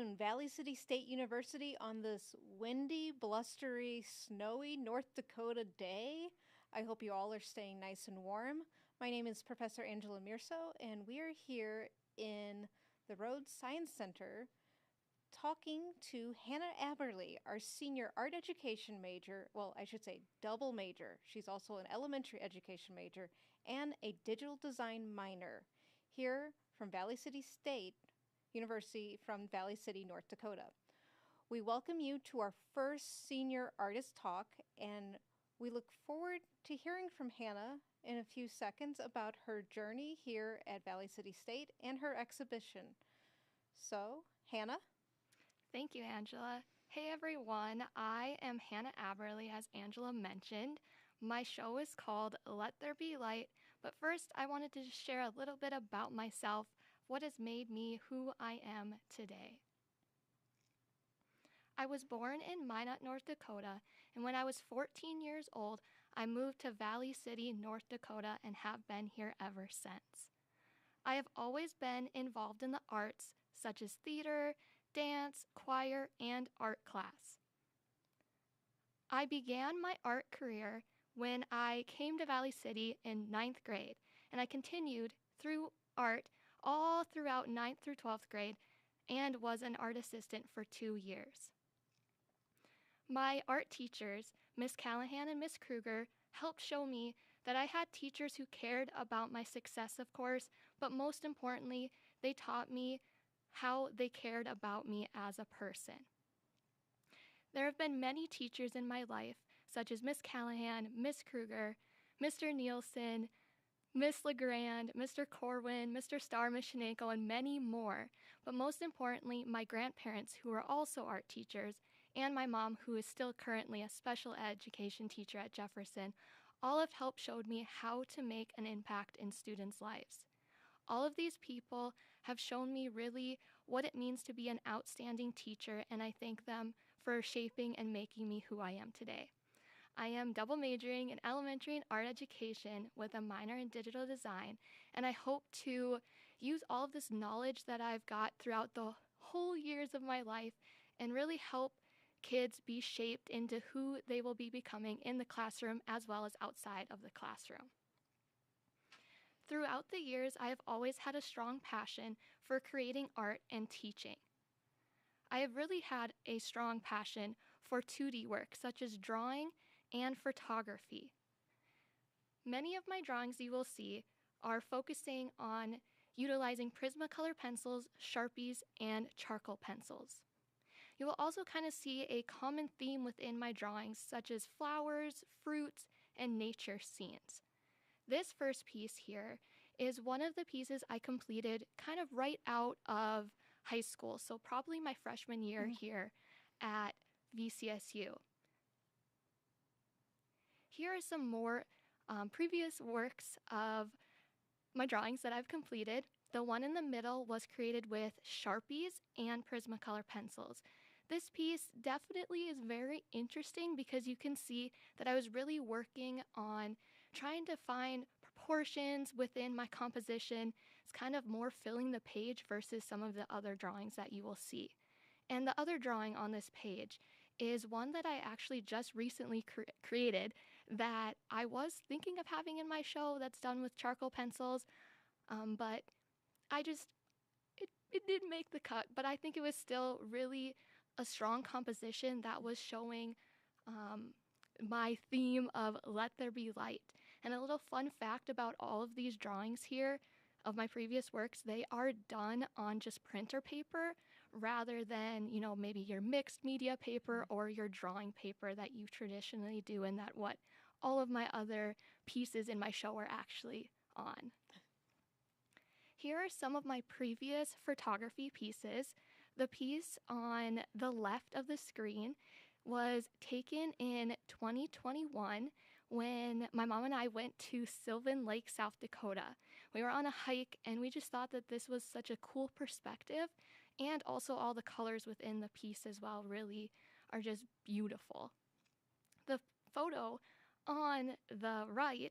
in Valley City State University on this windy, blustery, snowy North Dakota day. I hope you all are staying nice and warm. My name is Professor Angela Mirso, and we are here in the Rhodes Science Center talking to Hannah Aberle, our senior art education major, well, I should say double major. She's also an elementary education major and a digital design minor here from Valley City State University from Valley City, North Dakota. We welcome you to our first senior artist talk, and we look forward to hearing from Hannah in a few seconds about her journey here at Valley City State and her exhibition. So, Hannah? Thank you, Angela. Hey, everyone. I am Hannah Aberle, as Angela mentioned. My show is called Let There Be Light, but first I wanted to just share a little bit about myself, what has made me who I am today. I was born in Minot, North Dakota, and when I was 14 years old, I moved to Valley City, North Dakota, and have been here ever since. I have always been involved in the arts, such as theater, dance, choir, and art class. I began my art career when I came to Valley City in 9th grade, and I continued through art all throughout 9th through 12th grade and was an art assistant for 2 years. My art teachers, Miss Callahan and Miss Kruger, helped show me that I had teachers who cared about my success, of course, but most importantly, they taught me how they cared about me as a person. There have been many teachers in my life, such as Miss Callahan, Miss Kruger, Mr. Nielsen, Miss LeGrand, Mr. Corwin, Mr. Starr, Miss Shenango, and many more. But most importantly, my grandparents, who are also art teachers, and my mom, who is still currently a special education teacher at Jefferson, all have helped showed me how to make an impact in students' lives. All of these people have shown me really what it means to be an outstanding teacher, and I thank them for shaping and making me who I am today. I am double majoring in elementary and art education with a minor in digital design, and I hope to use all of this knowledge that I've got throughout the whole years of my life and really help kids be shaped into who they will be becoming in the classroom as well as outside of the classroom. Throughout the years, I have always had a strong passion for creating art and teaching. I have really had a strong passion for 2D work, such as drawing and photography. Many of my drawings you will see are focusing on utilizing Prismacolor pencils, Sharpies, and charcoal pencils. You will also kind of see a common theme within my drawings, such as flowers, fruits, and nature scenes. This first piece here is one of the pieces I completed kind of right out of high school, so probably my freshman year here at VCSU. Here are some more previous works of my drawings that I've completed. The one in the middle was created with Sharpies and Prismacolor pencils. This piece definitely is very interesting because you can see that I was really working on trying to find proportions within my composition. It's kind of more filling the page versus some of the other drawings that you will see. And the other drawing on this page is one that I actually just recently created that I was thinking of having in my show that's done with charcoal pencils, but it did make the cut, but I think it was still really a strong composition that was showing my theme of Let There Be Light. And a little fun fact about all of these drawings here of my previous works, they are done on just printer paper rather than, maybe your mixed media paper or your drawing paper that you traditionally do, and that what all of my other pieces in my show are actually on. Here are some of my previous photography pieces. The piece on the left of the screen was taken in 2021 when my mom and I went to Sylvan Lake, South Dakota. We were on a hike and we just thought that this was such a cool perspective, and also all the colors within the piece as well really are just beautiful. The photo on the right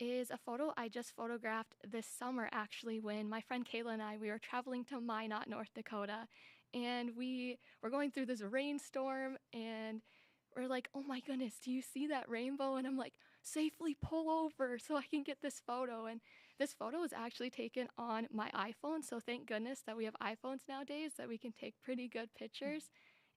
is a photo I just photographed this summer, actually, when my friend Kayla and we were traveling to Minot, North Dakota, and we were going through this rainstorm, and we're like, oh my goodness, do you see that rainbow? And I'm like, safely pull over so I can get this photo. And this photo was actually taken on my iPhone, so thank goodness that we have iPhones nowadays that we can take pretty good pictures.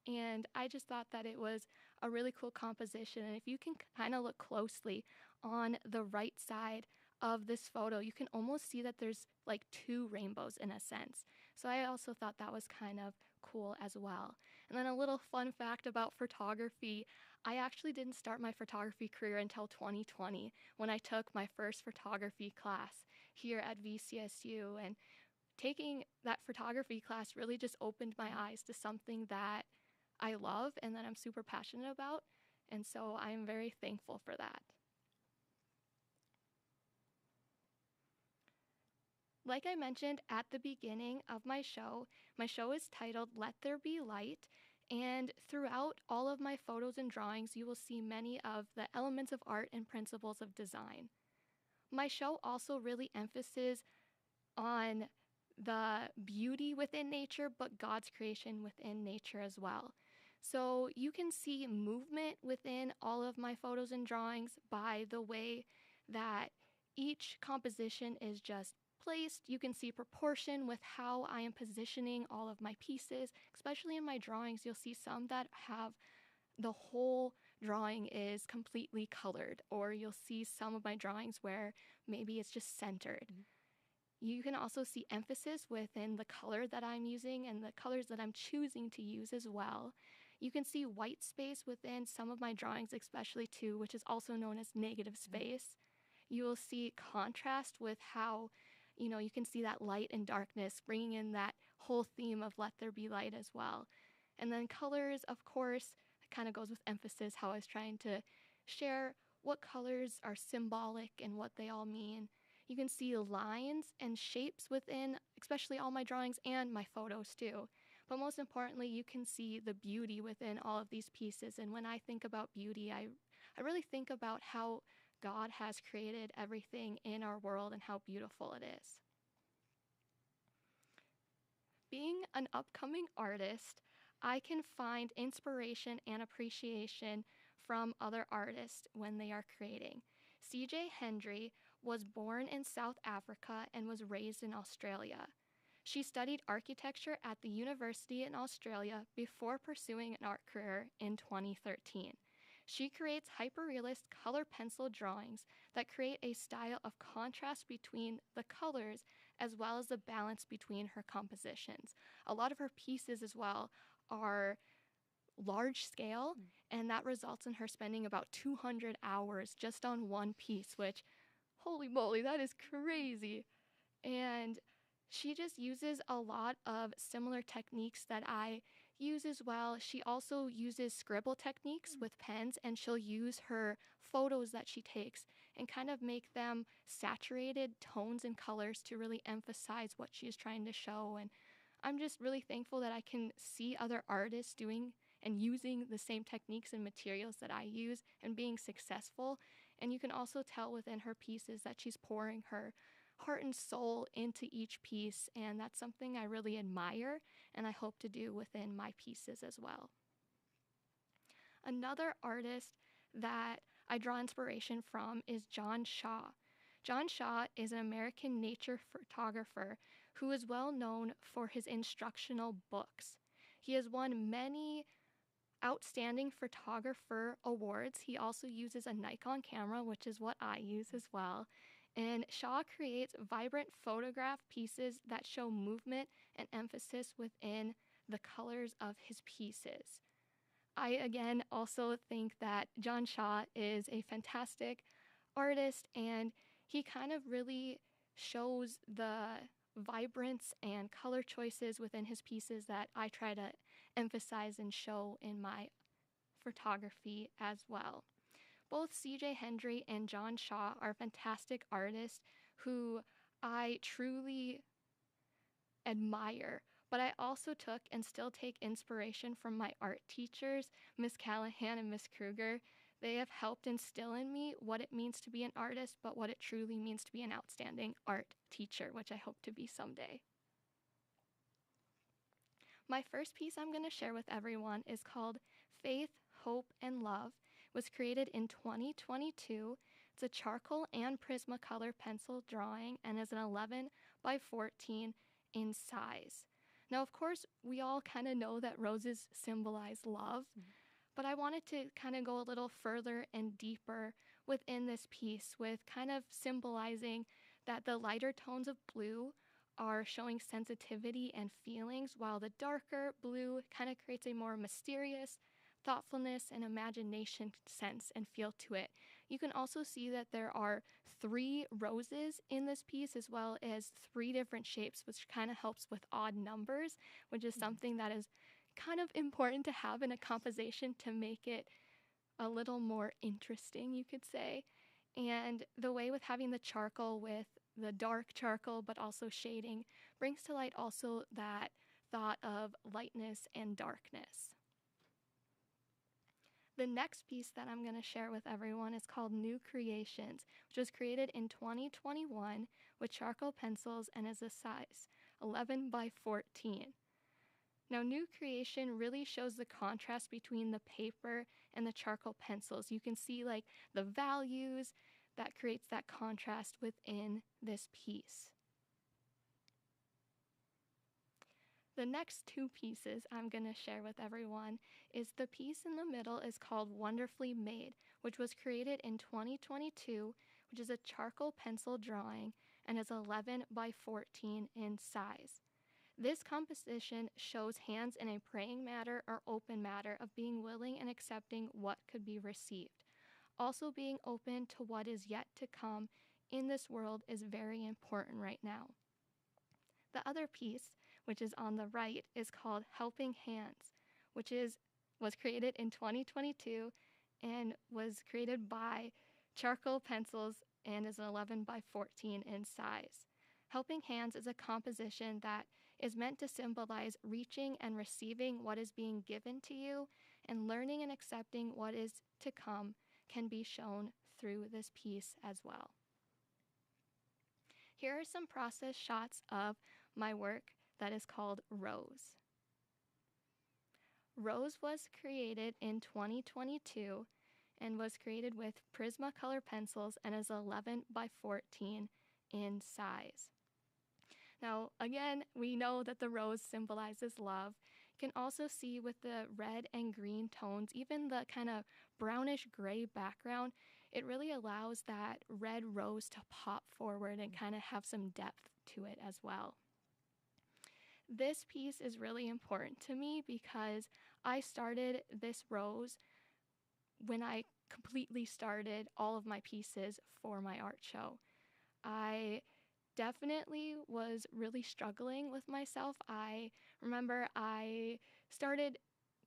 And I just thought that it was a really cool composition. And if you can kind of look closely on the right side of this photo, you can almost see that there's like two rainbows in a sense. So I also thought that was kind of cool as well. And then a little fun fact about photography, I actually didn't start my photography career until 2020 when I took my first photography class here at VCSU. And taking that photography class really just opened my eyes to something that I love and that I'm super passionate about. And so I'm very thankful for that. Like I mentioned at the beginning of my show is titled Let There Be Light. And throughout all of my photos and drawings, you will see many of the elements of art and principles of design. My show also really emphasizes on the beauty within nature, but God's creation within nature as well. So you can see movement within all of my photos and drawings by the way that each composition is just placed. You can see proportion with how I am positioning all of my pieces, especially in my drawings. You'll see some that have the whole drawing is completely colored, or you'll see some of my drawings where maybe it's just centered. You can also see emphasis within the color that I'm using and the colors that I'm choosing to use as well. You can see white space within some of my drawings, especially too, which is also known as negative space. You will see contrast with how, you can see that light and darkness, bringing in that whole theme of let there be light as well. And then colors, of course, kind of goes with emphasis, how I was trying to share what colors are symbolic and what they all mean. You can see lines and shapes within, especially all my drawings and my photos too. But most importantly, you can see the beauty within all of these pieces. And when I think about beauty, I really think about how God has created everything in our world and how beautiful it is. Being an upcoming artist, I can find inspiration and appreciation from other artists when they are creating. C.J. Hendry was born in South Africa and was raised in Australia. She studied architecture at the university in Australia before pursuing an art career in 2013. She creates hyperrealist color pencil drawings that create a style of contrast between the colors as well as the balance between her compositions. A lot of her pieces as well are large scale, and that results in her spending about 200 hours just on one piece, which, holy moly, that is crazy. And she just uses a lot of similar techniques that I use as well. She also uses scribble techniques with pens, and she'll use her photos that she takes and kind of make them saturated tones and colors to really emphasize what she's trying to show. And I'm just really thankful that I can see other artists doing and using the same techniques and materials that I use and being successful. And you can also tell within her pieces that she's pouring her heart and soul into each piece, and that's something I really admire and I hope to do within my pieces as well. Another artist that I draw inspiration from is John Shaw. John Shaw is an American nature photographer who is well known for his instructional books. He has won many outstanding photographer awards. He also uses a Nikon camera, which is what I use as well. And Shaw creates vibrant photograph pieces that show movement and emphasis within the colors of his pieces. I, again, also think that John Shaw is a fantastic artist, and he kind of really shows the vibrance and color choices within his pieces that I try to emphasize and show in my photography as well. Both C.J. Hendry and John Shaw are fantastic artists who I truly admire, but I also took and still take inspiration from my art teachers, Miss Callahan and Miss Kruger. They have helped instill in me what it means to be an artist, but what it truly means to be an outstanding art teacher, which I hope to be someday. My first piece I'm going to share with everyone is called Faith, Hope, and Love. It was created in 2022. It's a charcoal and Prismacolor pencil drawing and is an 11 by 14 in size. Now, of course, we all kind of know that roses symbolize love, but I wanted to kind of go a little further and deeper within this piece with kind of symbolizing that the lighter tones of blue are showing sensitivity and feelings, while the darker blue kind of creates a more mysterious thoughtfulness and imagination sense and feel to it. You can also see that there are 3 roses in this piece as well as 3 different shapes, which kind of helps with odd numbers, which is something that is kind of important to have in a composition to make it a little more interesting, you could say. And the way with having the charcoal with the dark charcoal but also shading brings to light also that thought of lightness and darkness. The next piece that I'm going to share with everyone is called New Creations, which was created in 2021 with charcoal pencils and is a size 11 by 14. Now, New Creation really shows the contrast between the paper and the charcoal pencils. You can see like the values that creates that contrast within this piece. The next 2 pieces I'm going to share with everyone is the piece in the middle is called Wonderfully Made, which was created in 2022, which is a charcoal pencil drawing and is 11 by 14 in size. This composition shows hands in a praying manner or open manner of being willing and accepting what could be received. Also being open to what is yet to come in this world is very important right now. The other piece, which is on the right, is called Helping Hands, which was created in 2022 and was created by charcoal pencils and is an 11 by 14 in size. Helping Hands is a composition that is meant to symbolize reaching and receiving what is being given to you, and learning and accepting what is to come can be shown through this piece as well. Here are some process shots of my work that is called Rose. Rose was created in 2022 and was created with Prismacolor pencils and is 11 by 14 in size. Now, again, we know that the rose symbolizes love. You can also see with the red and green tones, even the kind of brownish gray background, it really allows that red rose to pop forward and kind of have some depth to it as well. This piece is really important to me because I started this rose when I completely started all of my pieces for my art show. I definitely was really struggling with myself. I remember I started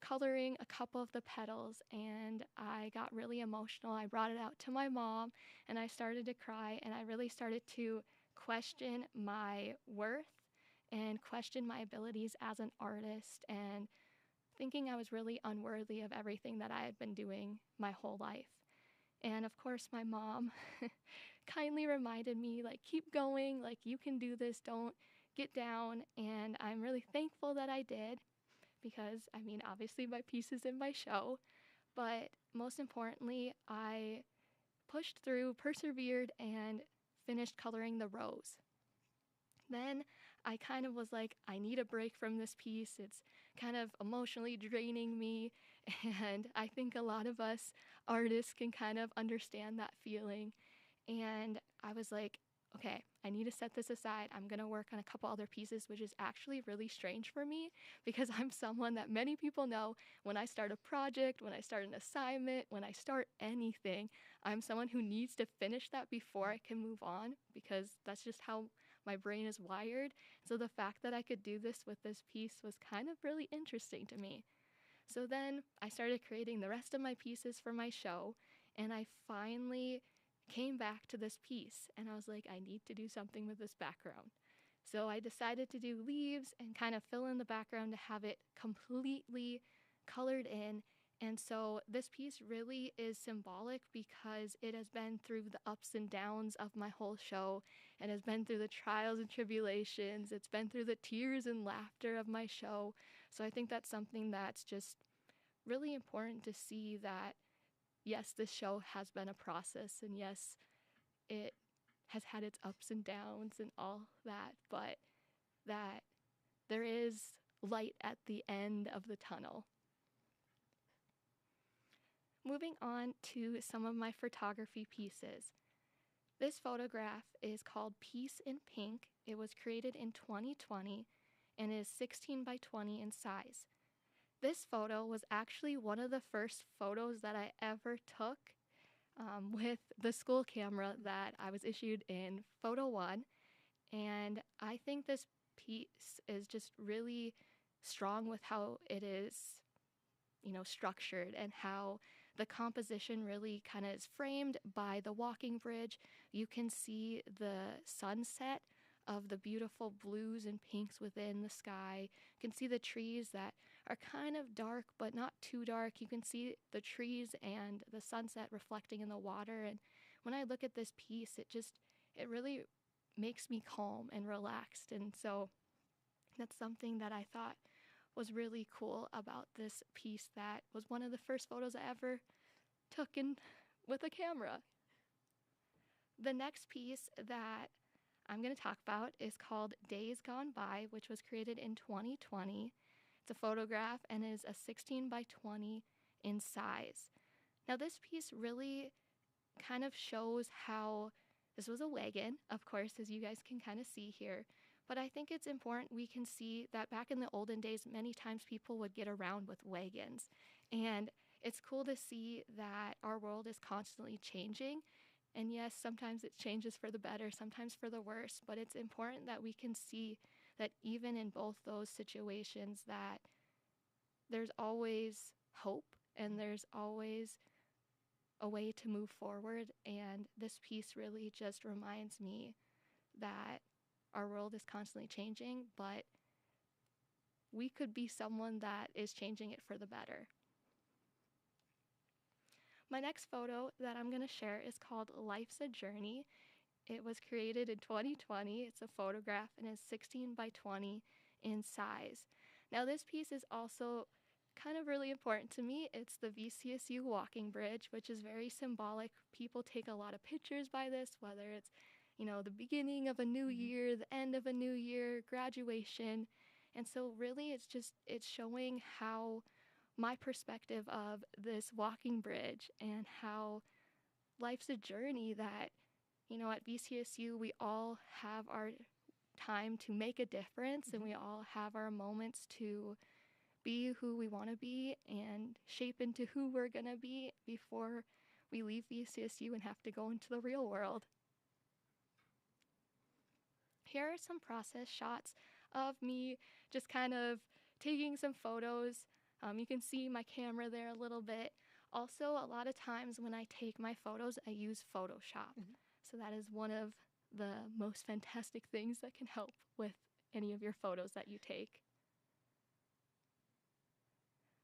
coloring a couple of the petals and I got really emotional. I brought it out to my mom and I started to cry, and I really started to question my worth and question my abilities as an artist, and thinking I was really unworthy of everything that I had been doing my whole life. And of course, my mom kindly reminded me, like, keep going, like, you can do this, don't get down. And I'm really thankful that I did, because, I mean, obviously my piece is in my show, but most importantly, I pushed through, persevered, and finished coloring the rose. Then I kind of was like, I need a break from this piece. It's kind of emotionally draining me. And I think a lot of us artists can kind of understand that feeling. And I was like, okay, I need to set this aside. I'm going to work on a couple other pieces, which is actually really strange for me because I'm someone that many people know when I start a project, when I start an assignment, when I start anything, I'm someone who needs to finish that before I can move on, because that's just how my brain is wired. So the fact that I could do this with this piece was kind of really interesting to me. So then I started creating the rest of my pieces for my show, and I finally came back to this piece and I was like, I need to do something with this background. So I decided to do leaves and kind of fill in the background to have it completely colored in. And so this piece really is symbolic because it has been through the ups and downs of my whole show. It has been through the trials and tribulations. It's been through the tears and laughter of my show. So I think that's something that's just really important to see, that yes, this show has been a process, and yes, it has had its ups and downs and all that, but that there is light at the end of the tunnel. Moving on to some of my photography pieces. This photograph is called Piece in Pink. It was created in 2020 and is 16 by 20 in size. This photo was actually one of the first photos that I ever took with the school camera that I was issued in Photo 1. And I think this piece is just really strong with how it is, structured, and how the composition really kind of is framed by the walking bridge. You can see the sunset of the beautiful blues and pinks within the sky. You can see the trees that are kind of dark but not too dark. You can see the trees and the sunset reflecting in the water. And when I look at this piece, it really makes me calm and relaxed. And so that's something that I thought was really cool about this piece, that was one of the first photos I ever took in with a camera. The next piece that I'm going to talk about is called Days Gone By, which was created in 2020. It's a photograph and is a 16 by 20 in size. Now, this piece really kind of shows how this was a wagon, of course, as you guys can kind of see here. But I think it's important we can see that back in the olden days, many times people would get around with wagons. And it's cool to see that our world is constantly changing. And yes, sometimes it changes for the better, sometimes for the worse. But it's important that we can see that even in both those situations, that there's always hope and there's always a way to move forward. And this piece really just reminds me that our world is constantly changing, but we could be someone that is changing it for the better. My next photo that I'm going to share is called Life's a Journey. It was created in 2020. It's a photograph and is 16 by 20 in size. Now, this piece is also kind of really important to me. It's the VCSU walking bridge, which is very symbolic. People take a lot of pictures by this, whether it's the beginning of a new year, the end of a new year, graduation. And so really it's showing how my perspective of this walking bridge and how life's a journey, that, at VCSU, we all have our time to make a difference, and we all have our moments to be who we want to be and shape into who we're going to be before we leave VCSU and have to go into the real world. Here are some process shots of me just kind of taking some photos. You can see my camera there a little bit. Also, a lot of times when I take my photos, I use Photoshop. So that is one of the most fantastic things that can help with any of your photos that you take.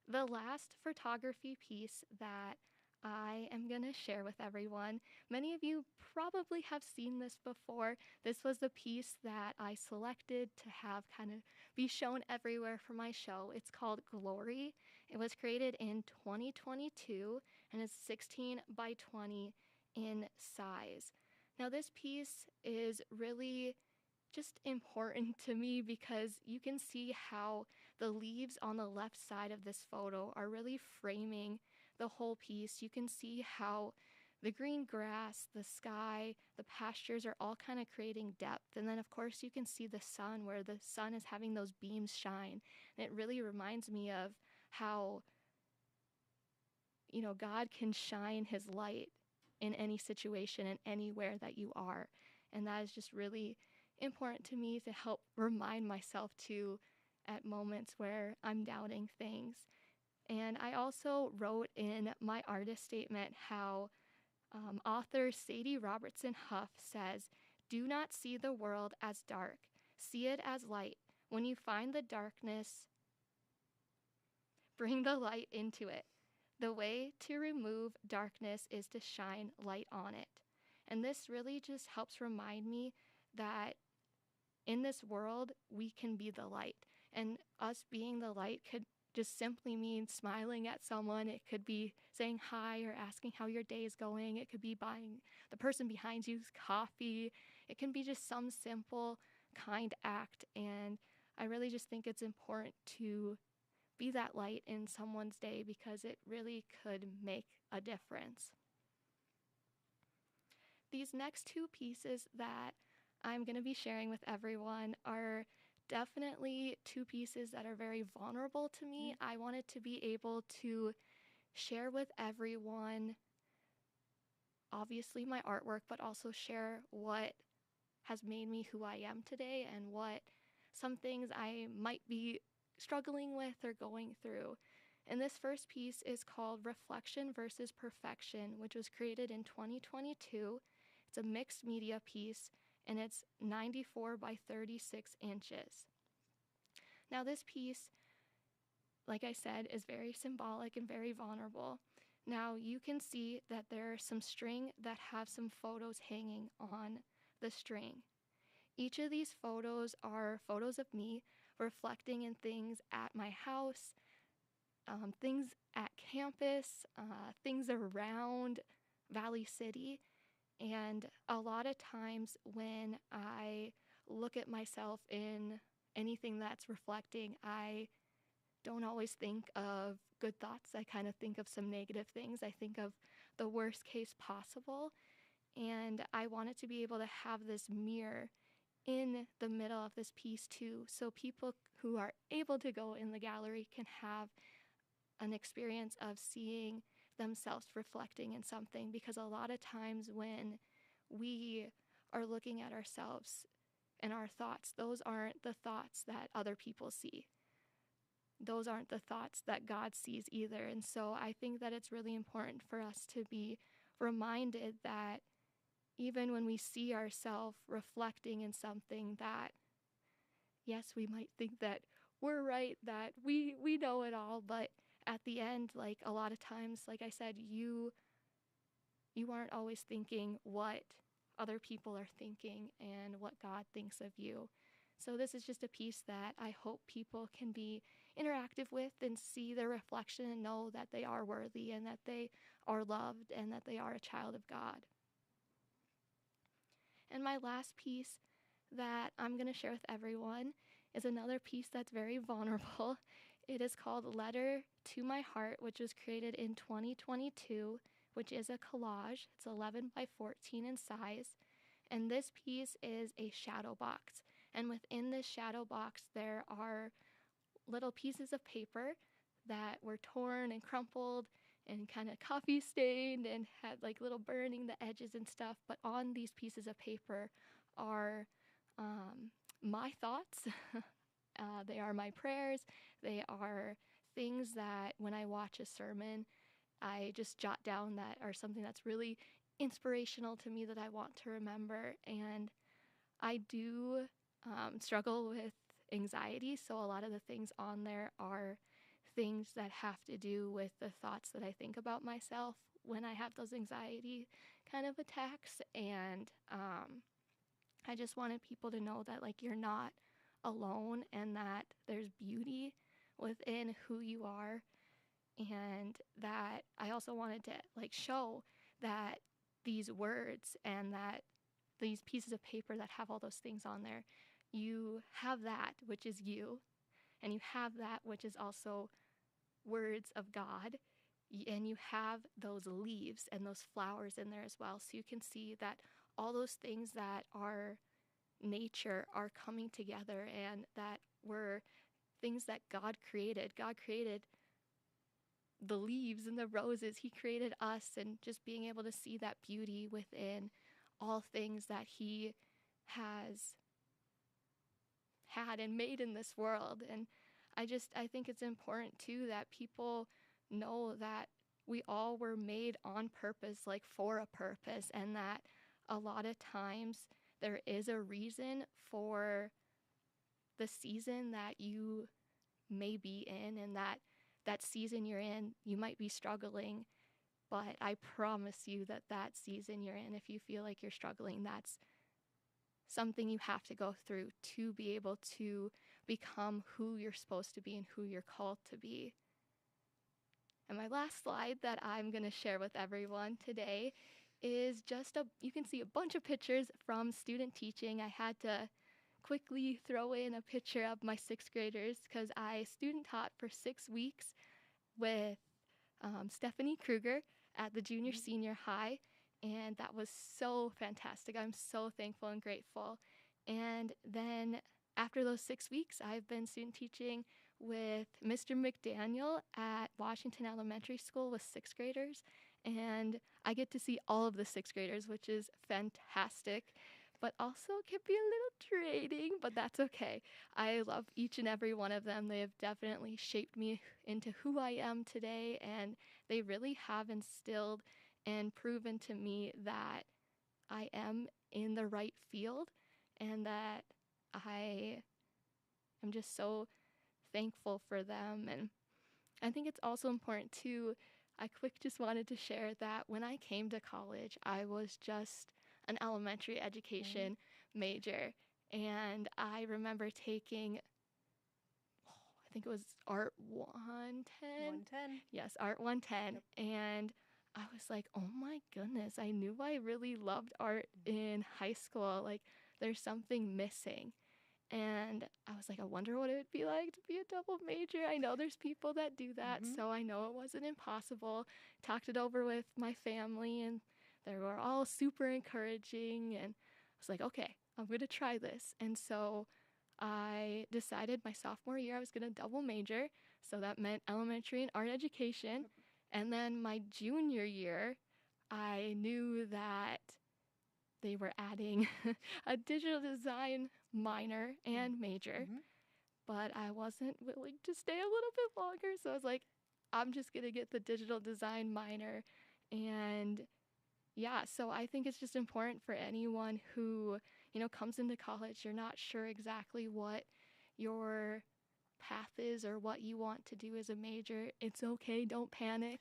The last photography piece that I am going to share with everyone, many of you probably have seen this before. This was the piece that I selected to have kind of be shown everywhere for my show. It's called Glory. It was created in 2022 and is 16 by 20 in size. Now, this piece is really just important to me because you can see how the leaves on the left side of this photo are really framing the whole piece. You can see how the green grass, the sky, the pastures are all kind of creating depth. And then, of course, you can see the sun, where the sun is having those beams shine. And it really reminds me of how, God can shine his light in any situation and anywhere that you are. And that is just really important to me to help remind myself to at moments where I'm doubting things. And I also wrote in my artist statement how author Sadie Robertson Huff says, "Do not see the world as dark. See it as light. When you find the darkness, bring the light into it. The way to remove darkness is to shine light on it." And this really just helps remind me that in this world, we can be the light. And us being the light could just simply mean smiling at someone. It could be saying hi or asking how your day is going. It could be buying the person behind you's coffee. It can be just some simple, kind act. And I really just think it's important to be that light in someone's day because it really could make a difference. These next two pieces that I'm going to be sharing with everyone are definitely two pieces that are very vulnerable to me. I wanted to be able to share with everyone, obviously, my artwork, but also share what has made me who I am today and what some things I might be struggling with or going through. And this first piece is called Reflection versus Perfection, which was created in 2022. It's a mixed media piece, and it's 94 by 36 inches. Now, this piece, like I said, is very symbolic and very vulnerable. Now, you can see that there are some string that have some photos hanging on the string. Each of these photos are photos of me reflecting in things at my house, things at campus, things around Valley City. And a lot of times when I look at myself in anything that's reflecting, I don't always think of good thoughts. I kind of think of some negative things. I think of the worst case possible. And I wanted to be able to have this mirror in the middle of this piece too, so people who are able to go in the gallery can have an experience of seeing themselves reflecting in something, because a lot of times when we are looking at ourselves and our thoughts, those aren't the thoughts that other people see. Those aren't the thoughts that God sees either. And so I think that it's really important for us to be reminded that even when we see ourselves reflecting in something, that yes, we might think that we're right, that we know it all, but at the end, like a lot of times, like I said, you aren't always thinking what other people are thinking and what God thinks of you. So this is just a piece that I hope people can be interactive with and see their reflection and know that they are worthy and that they are loved and that they are a child of God. And my last piece that I'm going to share with everyone is another piece that's very vulnerable. It is called Letter to My Heart, which was created in 2022, which is a collage. It's 11 by 14 in size. And this piece is a shadow box. And within this shadow box, there are little pieces of paper that were torn and crumpled and kind of coffee stained and had like little burning the edges and stuff. But on these pieces of paper are my thoughts. They are my prayers. They are things that when I watch a sermon, I just jot down that are something that's really inspirational to me that I want to remember. And I do struggle with anxiety, so a lot of the things on there are things that have to do with the thoughts that I think about myself when I have those anxiety kind of attacks. And I just wanted people to know that like you're not alone and that there's beauty within who you are, and that I also wanted to like show that these words and that these pieces of paper that have all those things on there, you have that which is you, and you have that which is also words of God, and you have those leaves and those flowers in there as well. So you can see that all those things that are nature are coming together, and that were things that God created. God created the leaves and the roses. He created us, and just being able to see that beauty within all things that He has had and made in this world. And I think it's important too that people know that we all were made on purpose, like for a purpose, and that a lot of times there is a reason for the season that you may be in, and that season you're in, you might be struggling, but I promise you that that season you're in, if you feel like you're struggling, that's something you have to go through to be able to become who you're supposed to be and who you're called to be. And my last slide that I'm going to share with everyone today is just you can see a bunch of pictures from student teaching. I had to quickly throw in a picture of my sixth graders because I student taught for 6 weeks with Stephanie Kruger at the junior senior high, and that was so fantastic. I'm so thankful and grateful. And then after those 6 weeks, I've been student teaching with Mr. McDaniel at Washington Elementary School with sixth graders, and I get to see all of the sixth graders, which is fantastic, but also can be a little draining, but that's okay. I love each and every one of them. They have definitely shaped me into who I am today, and they really have instilled and proven to me that I am in the right field and that I am just so thankful for them. And I think it's also important too, I just wanted to share that when I came to college, I was just an elementary education major. And I remember taking, I think it was Art 110. 110. Yes, Art 110. Yep. And I was like, oh my goodness, I knew I really loved art in high school. Like, there's something missing. And I was like, I wonder what it would be like to be a double major. I know there's people that do that, so I know it wasn't impossible. Talked it over with my family, and they were all super encouraging. And I was like, okay, I'm going to try this. And so I decided my sophomore year I was going to double major. So that meant elementary and art education. And then my junior year, I knew that they were adding a digital design minor and major, but I wasn't willing to stay a little bit longer. So I was like, I'm just going to get the digital design minor. And yeah, so I think it's just important for anyone who, comes into college, you're not sure exactly what your path is or what you want to do as a major. It's okay, don't panic.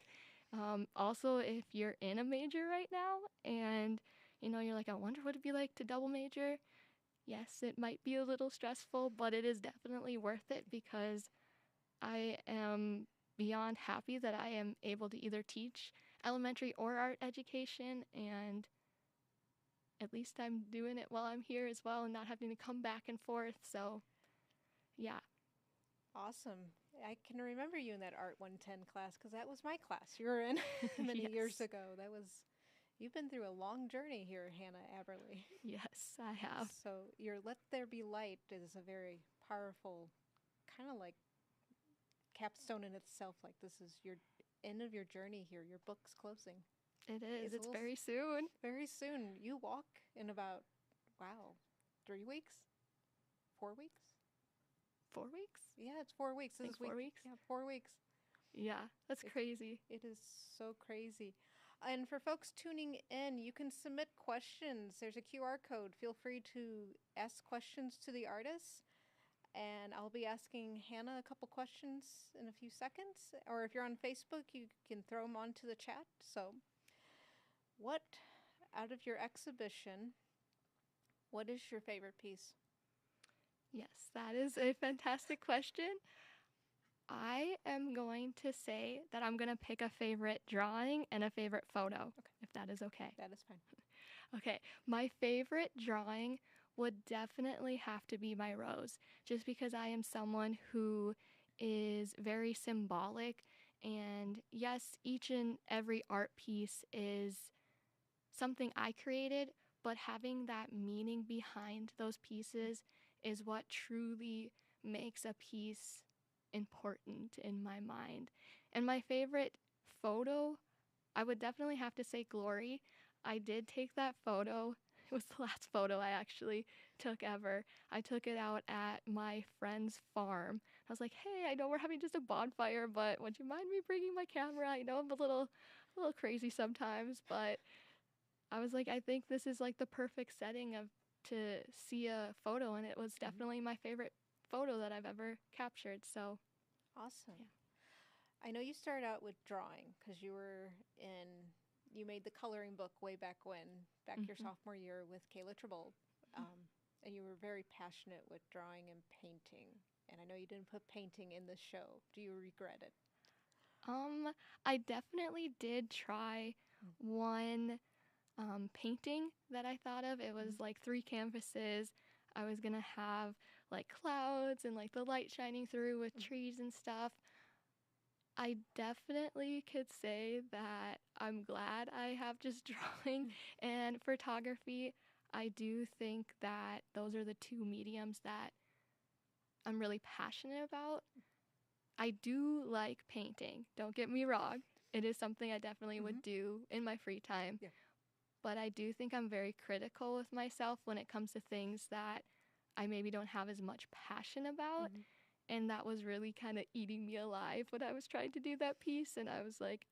Also, if you're in a major right now and you're like, I wonder what it'd be like to double major. Yes, it might be a little stressful, but it is definitely worth it because I am beyond happy that I am able to either teach elementary or art education, and at least I'm doing it while I'm here as well and not having to come back and forth. So, yeah. Awesome. I can remember you in that Art 110 class because that was my class you were in many years ago. You've been through a long journey here, Hannah Aberle. Yes, I have. So your Let There Be Light is a very powerful, kind of like capstone in itself. Like this is your end of your journey here. Your book's closing. It is. It's very soon. Very soon. You walk in about, 3 weeks? 4 weeks? 4 weeks? Yeah, it's 4 weeks. This is 4 weeks? Yeah, 4 weeks. Yeah, that's crazy. It is so crazy. And for folks tuning in, you can submit questions. There's a QR code. Feel free to ask questions to the artists. And I'll be asking Hannah a couple questions in a few seconds. Or if you're on Facebook, you can throw them onto the chat. So, what out of your exhibition, what is your favorite piece? Yes, that is a fantastic question. I am going to say that I'm going to pick a favorite drawing and a favorite photo, if that is okay. That is fine. Okay, my favorite drawing would definitely have to be my rose, just because I am someone who is very symbolic. And yes, each and every art piece is something I created, but having that meaning behind those pieces is what truly makes a piece important in my mind. And my favorite photo, I would definitely have to say Glory. I did take that photo. It was the last photo I actually took ever. I took it out at my friend's farm. I was like, hey, I know we're having just a bonfire, but would you mind me bringing my camera? I know I'm a little crazy sometimes, but I was like, I think this is like the perfect setting to see a photo, and it was definitely my favorite photo that I've ever captured. So awesome. Yeah. I know you started out with drawing because you made the coloring book way back when, your sophomore year with Kayla Tribold. And you were were very passionate with drawing and painting. And I know you didn't put painting in the show. Do you regret it? Um, I definitely did try one painting that I thought of. It was like 3 canvases. I was gonna have like clouds and like the light shining through with trees and stuff. I definitely could say that I'm glad I have just drawing and photography. I do think that those are the two mediums that I'm really passionate about. I do like painting, don't get me wrong. It is something I definitely would do in my free time. Yeah. But I do think I'm very critical with myself when it comes to things that I maybe don't have as much passion about. And that was really kind of eating me alive when I was trying to do that piece. And I was like,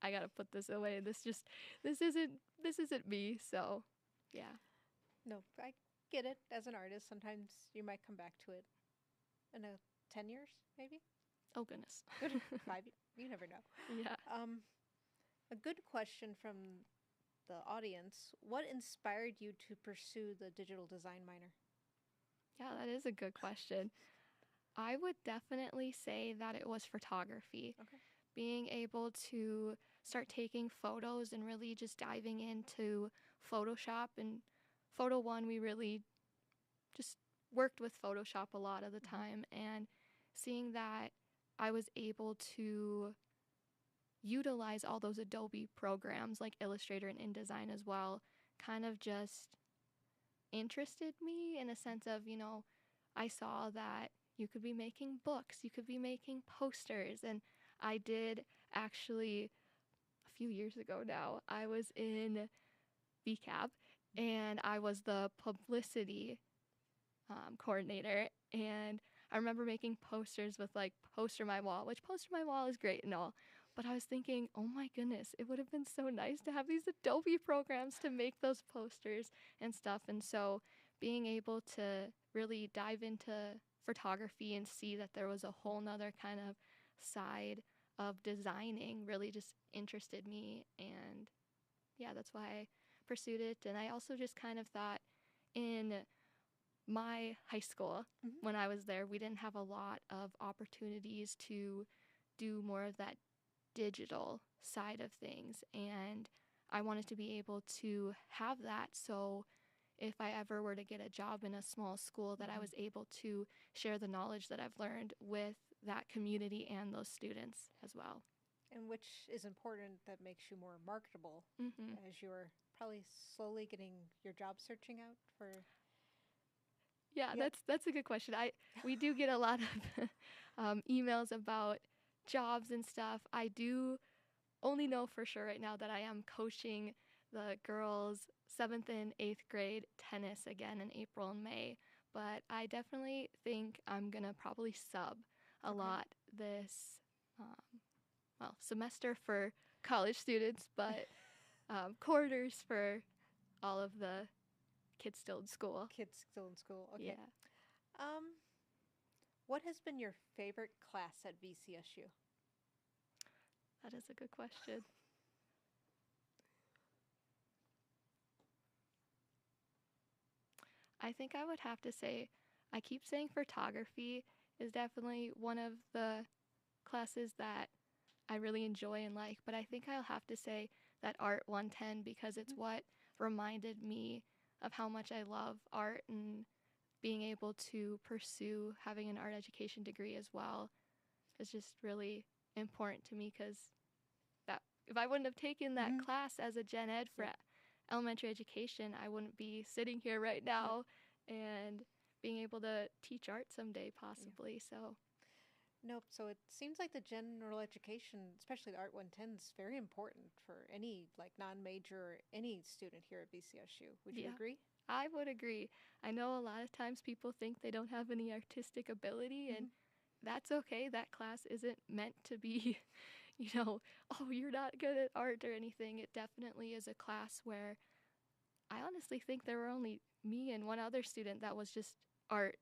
I gotta put this away. This isn't me. So, yeah. No, I get it. As an artist, sometimes you might come back to it in 10 years, maybe? Oh goodness. 5, you never know. Yeah. A good question from the audience. What inspired you to pursue the digital design minor? Yeah, that is a good question. I would definitely say that it was photography. Okay. Being able to start taking photos and really just diving into Photoshop. And Photo One, we really just worked with Photoshop a lot of the time. And seeing that I was able to utilize all those Adobe programs like Illustrator and InDesign as well kind of just interested me in a sense of, I saw that you could be making books, you could be making posters. And I did actually, a few years ago now, I was in VCAB and I was the publicity coordinator. And I remember making posters with like Poster My Wall, which Poster My Wall is great and all. But I was thinking, oh my goodness, it would have been so nice to have these Adobe programs to make those posters and stuff. And so being able to really dive into photography and see that there was a whole nother kind of side of designing really just interested me. And yeah, that's why I pursued it. And I also just kind of thought in my high school, when I was there, we didn't have a lot of opportunities to do more of that digital side of things. And I wanted to be able to have that. So if I ever were to get a job in a small school, that I was able to share the knowledge that I've learned with that community and those students as well. And which is important, that makes you more marketable as you're probably slowly getting your job searching out for. Yeah, that's a good question. We do get a lot of emails about jobs and stuff. I do only know for sure right now that I am coaching the girls 7th and 8th grade tennis again in April and May. But I definitely think I'm going to probably sub a lot this semester for college students, but quarters for all of the kids still in school. Kids still in school. Okay. Yeah. What has been your favorite class at VCSU? That is a good question. I think I would have to say, I keep saying photography is definitely one of the classes that I really enjoy and like, but I think I'll have to say that Art 110 because it's what reminded me of how much I love art, and being able to pursue having an art education degree as well is just really important to me, because that if I wouldn't have taken that class as a gen ed for elementary education, I wouldn't be sitting here right now and being able to teach art someday possibly. So Nope. So it seems like the general education, especially the Art 110, is very important for any like non-major or any student here at VCSU. Would you agree? I would agree. I know a lot of times people think they don't have any artistic ability, and that's okay. That class isn't meant to be, oh, you're not good at art or anything. It definitely is a class where I honestly think there were only me and one other student that was just art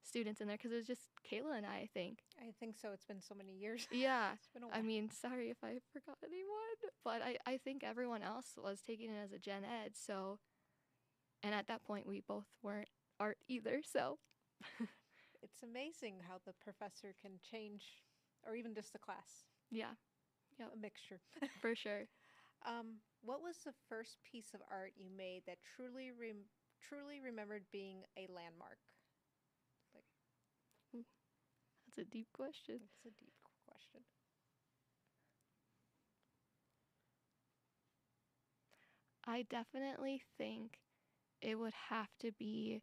students in there, because it was just Kayla and I think. I think so. It's been so many years. Yeah. It's been a while. I mean, sorry if I forgot anyone, but I think everyone else was taking it as a gen ed. So, and at that point, we both weren't art either. So, It's amazing how the professor can change, or even just the class, yeah, yep, a mixture. for sure. What was the first piece of art you made that truly remembered being a landmark? Like, Ooh, that's a deep question. that's a deep question. I definitely think it would have to be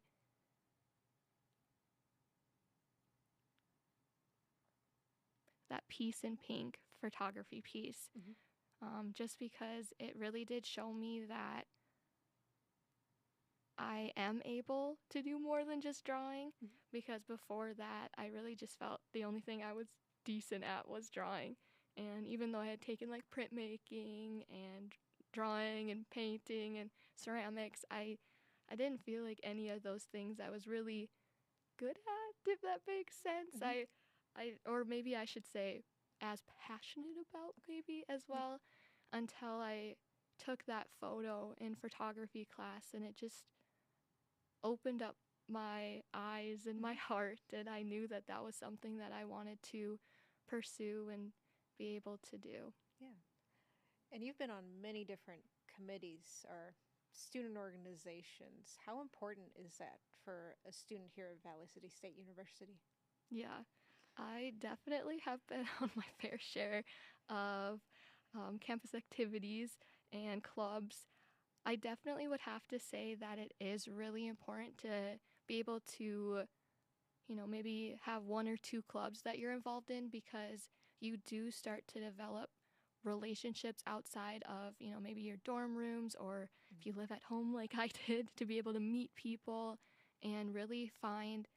that piece in pink photography piece, Hmm. just because it really did show me that I am able to do more than just drawing. Hmm. Because before that, I really just felt the only thing I was decent at was drawing. And even though I had taken like printmaking and drawing and painting and ceramics, I didn't feel like any of those things I was really good at, if that makes sense. Hmm. Or maybe I should say, as passionate about maybe as well, until I took that photo in photography class, and it just opened up my eyes and my Hmm. heart, and I knew that that was something that I wanted to pursue and be able to do. Yeah. And you've been on many different committees or student organizations. How important is that for a student here at Valley City State University? Yeah, I definitely have been on my fair share of campus activities and clubs. I definitely would have to say that it is really important to be able to, maybe have one or two clubs that you're involved in, because you do start to develop relationships outside of, maybe your dorm rooms, or if you live at home like I did, to be able to meet people and really find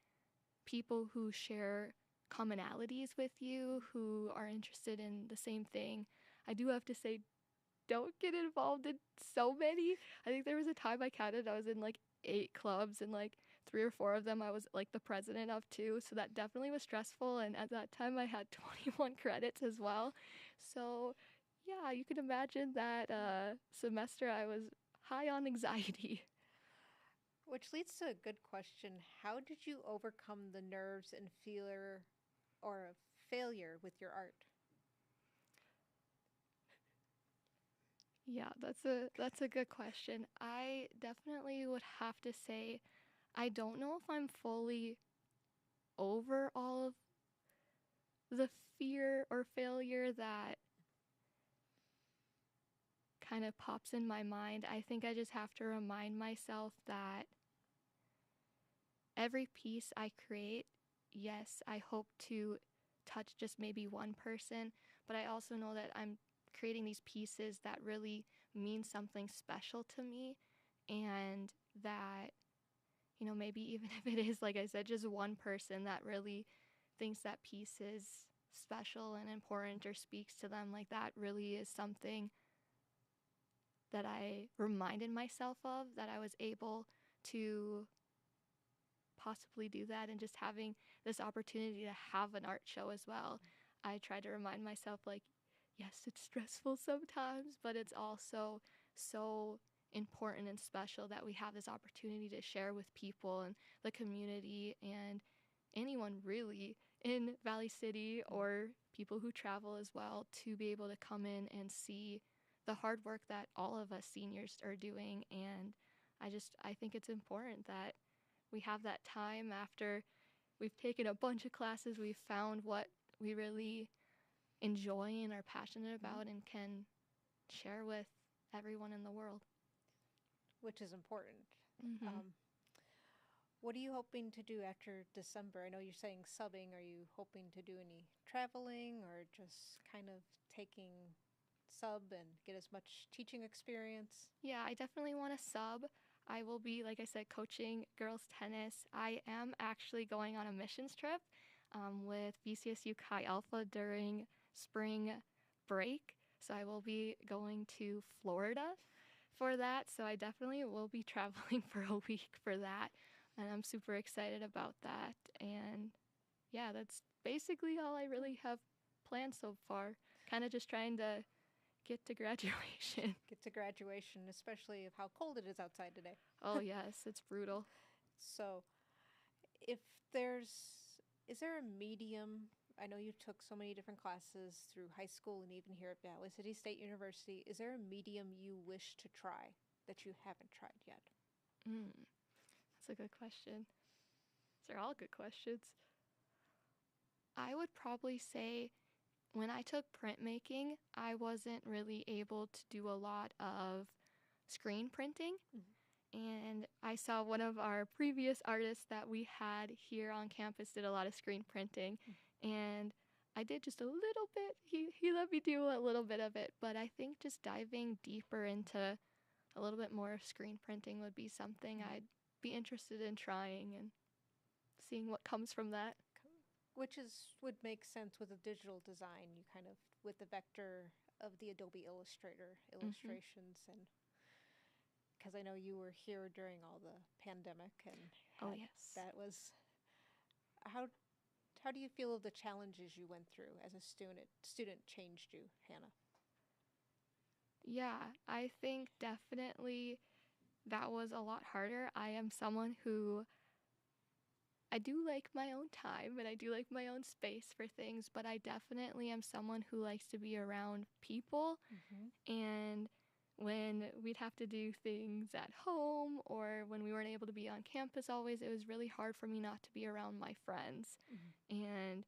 people who share commonalities with you, who are interested in the same thing. I do have to say, don't get involved in so many. I think there was a time I counted, I was in like 8 clubs, and like 3 or 4 of them I was like the president of too. So that definitely was stressful. And at that time I had 21 credits as well. So yeah, you can imagine that semester I was high on anxiety. Which leads to a good question. How did you overcome the nerves and fear or failure with your art? Yeah, that's a good question. I definitely would have to say I don't know if I'm fully over all of the fear or failure that kind of pops in my mind. I think I just have to remind myself that every piece I create, yes, I hope to touch just maybe one person, but I also know that I'm creating these pieces that really mean something special to me, and that, maybe even if it is, like I said, just one person that really thinks that piece is special and important or speaks to them, like that really is something that I reminded myself of, that I was able to possibly do that, and just having this opportunity to have an art show as well. I try to remind myself, like, yes, it's stressful sometimes, but it's also so important and special that we have this opportunity to share with people and the community and anyone really in Valley City, or people who travel as well, to be able to come in and see the hard work that all of us seniors are doing. And I think it's important that we have that time after we've taken a bunch of classes, we've found what we really enjoy and are passionate Mhm. about and can share with everyone in the world. Which is important. Hmm. Um, what are you hoping to do after December? I know you're saying subbing. Are you hoping to do any traveling or just kind of taking sub and get as much teaching experience? Yeah, I definitely want to sub. I will be, like I said, coaching girls tennis. I am actually going on a missions trip with VCSU Chi Alpha during spring break. So I will be going to Florida for that. So I definitely will be traveling for a week for that. And I'm super excited about that. And yeah, that's basically all I really have planned so far. Kind of just trying to get to graduation. Get to graduation, especially of how cold it is outside today. Oh, yes, it's brutal. So, if there's, is there a medium? I know you took so many different classes through high school and even here at Valley City State University. Is there a medium you wish to try that you haven't tried yet? Mm, that's a good question. These are all good questions. I would probably say when I took printmaking, I wasn't really able to do a lot of screen printing. Mm-hmm. And I saw one of our previous artists that we had here on campus did a lot of screen printing. And I did just a little bit. He let me do a little bit of it. But I think just diving deeper into a little bit more of screen printing would be something Mm-hmm. I'd be interested in trying and seeing what comes from that. Which is would make sense with a digital design. You kind of with the vector of the Adobe Illustrator Mm-hmm. illustrations, and because I know you were here during all the pandemic and Oh, had yes. that was how how do you feel of the challenges you went through as a student changed you, Hannah? Yeah, I think definitely that was a lot harder. I am someone who I do like my own time and I do like my own space for things, but I definitely am someone who likes to be around people. Mm-hmm. And when we'd have to do things at home or when we weren't able to be on campus always, it was really hard for me not to be around my friends. Mm-hmm. And,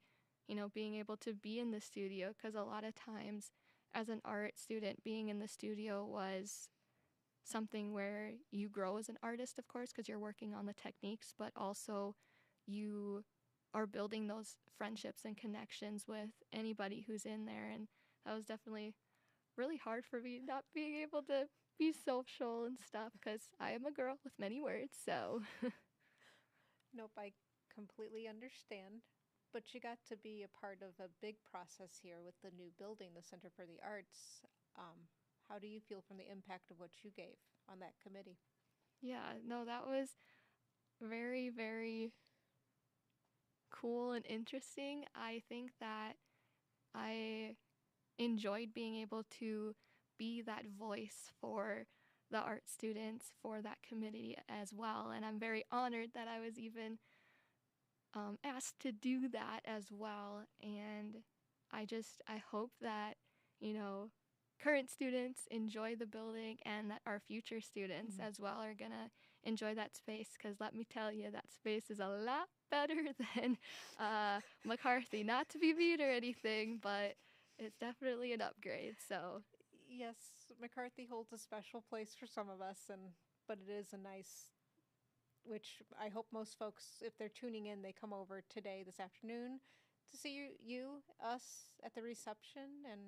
being able to be in the studio, because a lot of times as an art student, being in the studio was something where you grow as an artist, of course, because you're working on the techniques, but also you are building those friendships and connections with anybody who's in there. And that was definitely really hard for me not being able to be social and stuff because I am a girl with many words. So, Nope, I completely understand. But you got to be a part of a big process here with the new building, the Center for the Arts. How do you feel from the impact of what you gave on that committee? yeah, no, that was very, very cool and interesting. I think that I enjoyed being able to be that voice for the art students for that committee as well. And I'm very honored that I was even asked to do that as well. And I hope that, you know, current students enjoy the building and that our future students Mm-hmm. as well are going to enjoy that space because let me tell you, that space is a lot better than McCarthy. Not to be mean or anything, but it's definitely an upgrade. So, Yes, McCarthy holds a special place for some of us, and but it is a nice, which I hope most folks, if they're tuning in, they come over today, this afternoon, to see us at the reception and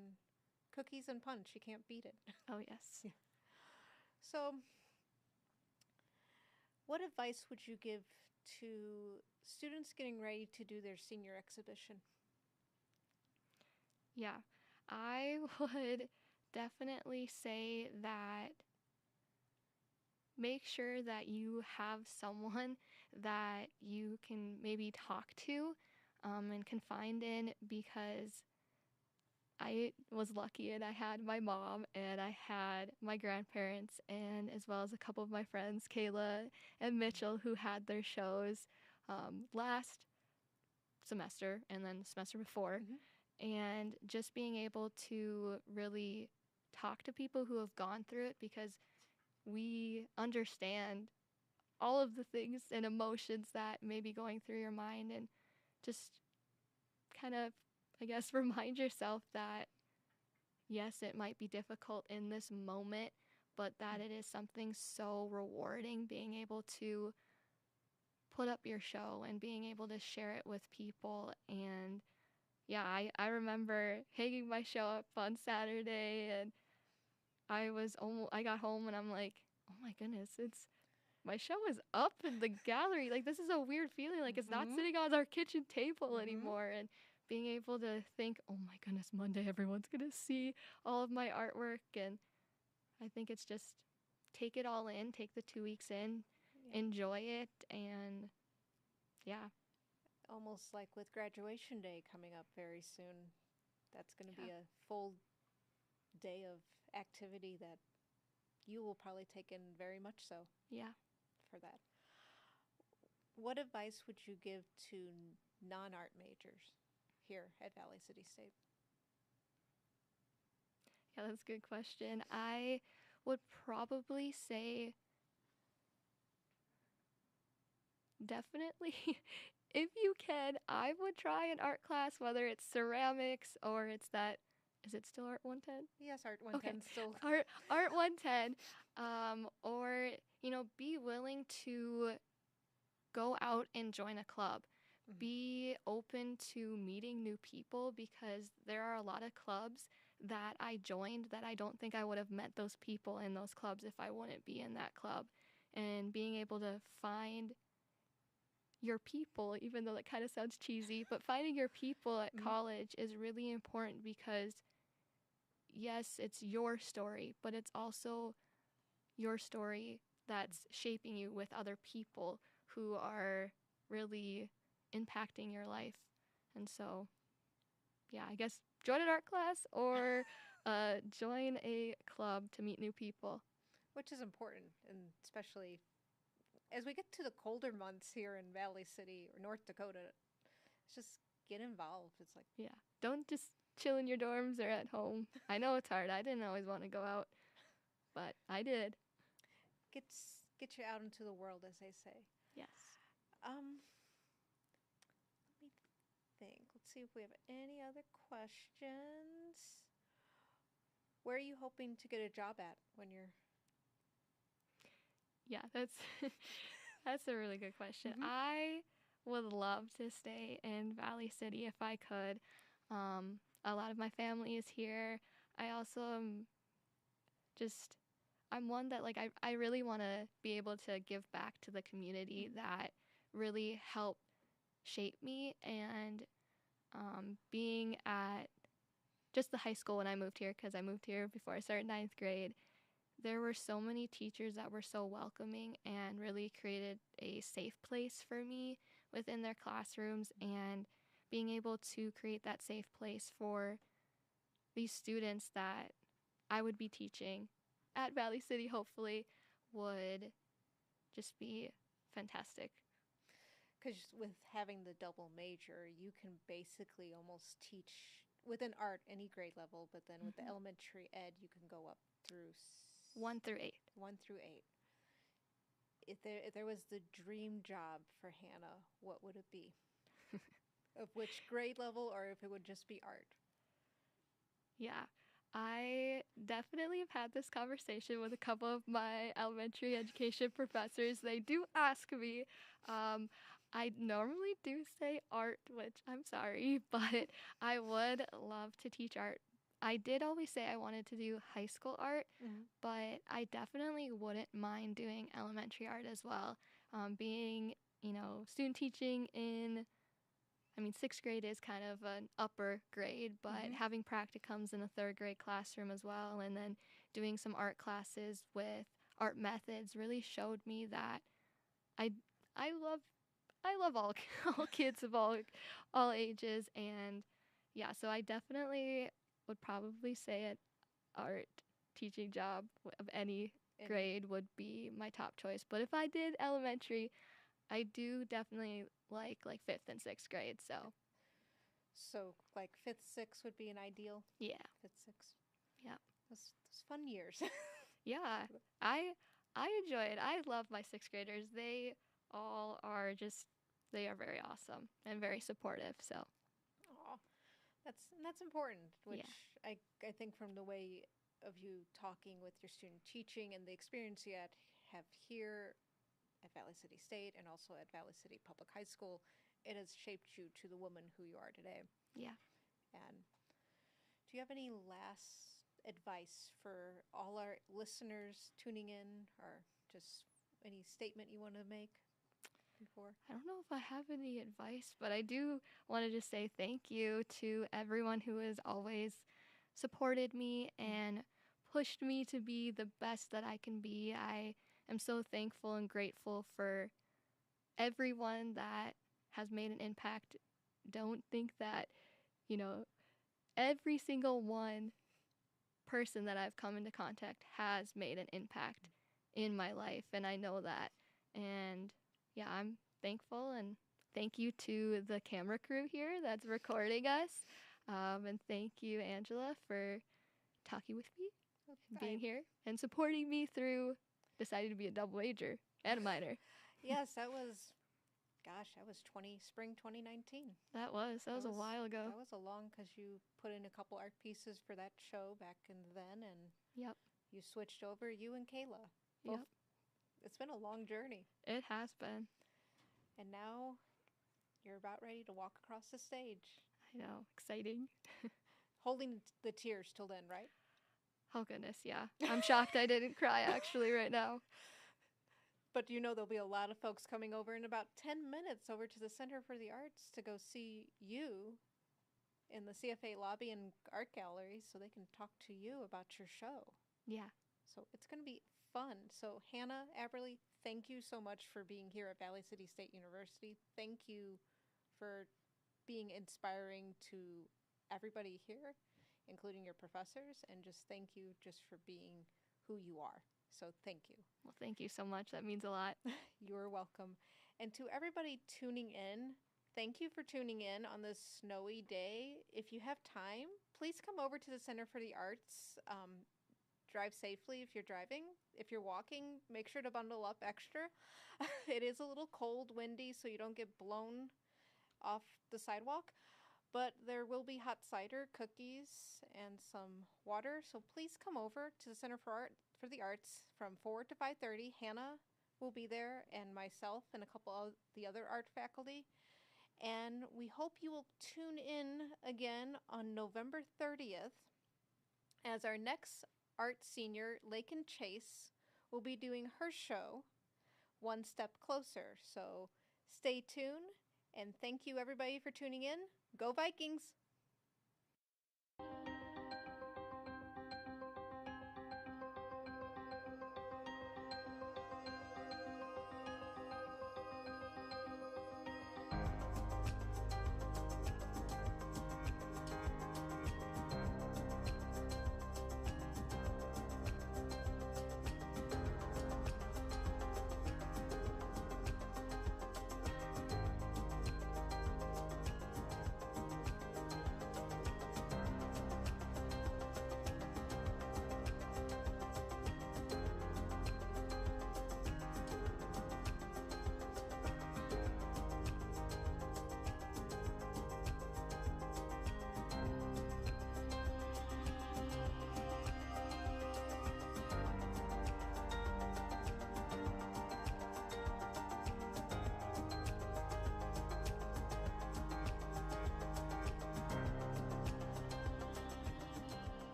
cookies and punch. You can't beat it. oh, yes. Yeah. So, what advice would you give to students getting ready to do their senior exhibition? Yeah, I would definitely say that make sure that you have someone that you can maybe talk to and confide in because I was lucky and I had my mom and I had my grandparents and as well as a couple of my friends, Kayla and Mitchell, who had their shows last semester and then the semester before. Mm-hmm. And just being able to really talk to people who have gone through it because we understand all of the things and emotions that may be going through your mind and just kind of, I guess, remind yourself that yes, it might be difficult in this moment, but that it is something so rewarding being able to put up your show and being able to share it with people. And yeah, I remember hanging my show up on Saturday and I got home and I'm like, oh my goodness, my show is up in the gallery. Like this is a weird feeling. Like it's not Mm-hmm. sitting on our kitchen table Mm-hmm. anymore. And being able to think, oh my goodness, Monday everyone's gonna see all of my artwork. And I think it's just take it all in, take the 2 weeks in, Yeah. enjoy it, and yeah, Almost like with graduation day coming up very soon. That's going to yeah, be a full day of activity that you will probably take in very much so yeah. for that. what advice would you give to non-art majors here at Valley City State? Yeah, that's a good question. I would probably say definitely, if you can, I would try an art class, whether it's ceramics or it's that. Is it still Art 110? Yes, Art Okay, 110 still. Art 110, or be willing to go out and join a club. Mhm. Be open to meeting new people because there are a lot of clubs that I joined that I don't think I would have met those people in those clubs if I wouldn't be in that club. And being able to find your people, even though that kind of sounds cheesy, but finding your people at college is really important because, yes, it's your story, but it's also your story that's shaping you with other people who are really impacting your life. And so, yeah, I guess join an art class or join a club to meet new people. Which is important, and especially as we get to the colder months here in Valley City or North Dakota, it's just get involved. It's like, Yeah, don't just chill in your dorms or at home. I know it's hard. I didn't always want to go out, but I did. get you out into the world, as they say. Yes. Um, Let me think. Let's see if we have any other questions. Where are you hoping to get a job at when you're? Yeah, that's that's a really good question. Mhm. I would love to stay in Valley City if I could. A lot of my family is here. I also am just I'm one that I really want to be able to give back to the community that really helped shape me and being at just the high school when I moved here because I moved here before I started ninth grade. There were so many teachers that were so welcoming and really created a safe place for me within their classrooms, and being able to create that safe place for these students that I would be teaching at Valley City hopefully would just be fantastic. Because with having the double major, you can basically almost teach within art any grade level, but then with the elementary ed, you can go up through 1 through 8. 1 through 8. If there was the dream job for Hannah, what would it be? Of which grade level, or if it would just be art? Yeah, I definitely have had this conversation with a couple of my elementary education professors. They do ask me. I normally do say art, which I'm sorry, but I would love to teach art. I did always say I wanted to do high school art, but I definitely wouldn't mind doing elementary art as well. Being, student teaching in sixth grade is kind of an upper grade, but having practicums in a third grade classroom as well, and then doing some art classes with art methods really showed me that I I love all all kids of all ages, and yeah, so I definitely would probably say an art teaching job of any grade would be my top choice. But if I did elementary, I do definitely like fifth and sixth grade. So, like fifth, sixth would be an ideal. Yeah, Fifth, sixth. yeah, Those fun years. yeah. I enjoy it. I love my sixth graders. They all are they are very awesome and very supportive. So Aw, that's important. Which yeah, I think from the way of you talking with your student teaching and the experience you have here at Valley City State and also at Valley City Public High School, it has shaped you to the woman who you are today. yeah. And do you have any last advice for all our listeners tuning in, or just any statement you want to make before? I don't know if I have any advice, but I do want to just say thank you to everyone who has always supported me and pushed me to be the best that I can be. I am so thankful and grateful for everyone that has made an impact. Don't think that, you know, every single one person that I've come into contact has made an impact in my life, and I know that. And yeah, thankful, and thank you to the camera crew here that's recording us. And thank you, Angela, for talking with me, being here, and supporting me through deciding to be a double major and a minor. Yes, that was spring 2019. That was a while ago. That was a long, because you put in a couple art pieces for that show back in then, and yep, you switched over, you and Kayla. Yep. It's been a long journey. It has been. And now you're about ready to walk across the stage. I know, exciting. Holding the tears till then, right? Oh goodness, yeah. I'm shocked I didn't cry actually right now. But you know there'll be a lot of folks coming over in about 10 minutes over to the Center for the Arts to go see you in the CFA lobby and art gallery so they can talk to you about your show. Yeah. So it's going to be fun. So Hannah, Aberle, thank you so much for being here at Valley City State University. Thank you for being inspiring to everybody here, including your professors, and just thank you just for being who you are. So thank you. Well, thank you so much. That means a lot. You're welcome. And to everybody tuning in, thank you for tuning in on this snowy day. If you have time, please come over to the Center for the Arts. Drive safely if you're driving. If you're walking, make sure to bundle up extra. It is a little cold, windy, so you don't get blown off the sidewalk. But there will be hot cider, cookies, and some water. So please come over to the Center for the Arts from 4 to 5:30. Hannah will be there, and myself and a couple of the other art faculty. And we hope you will tune in again on November 30th as our next art senior, Lakin Chase, will be doing her show, One Step Closer. So stay tuned, and thank you everybody for tuning in. Go Vikings!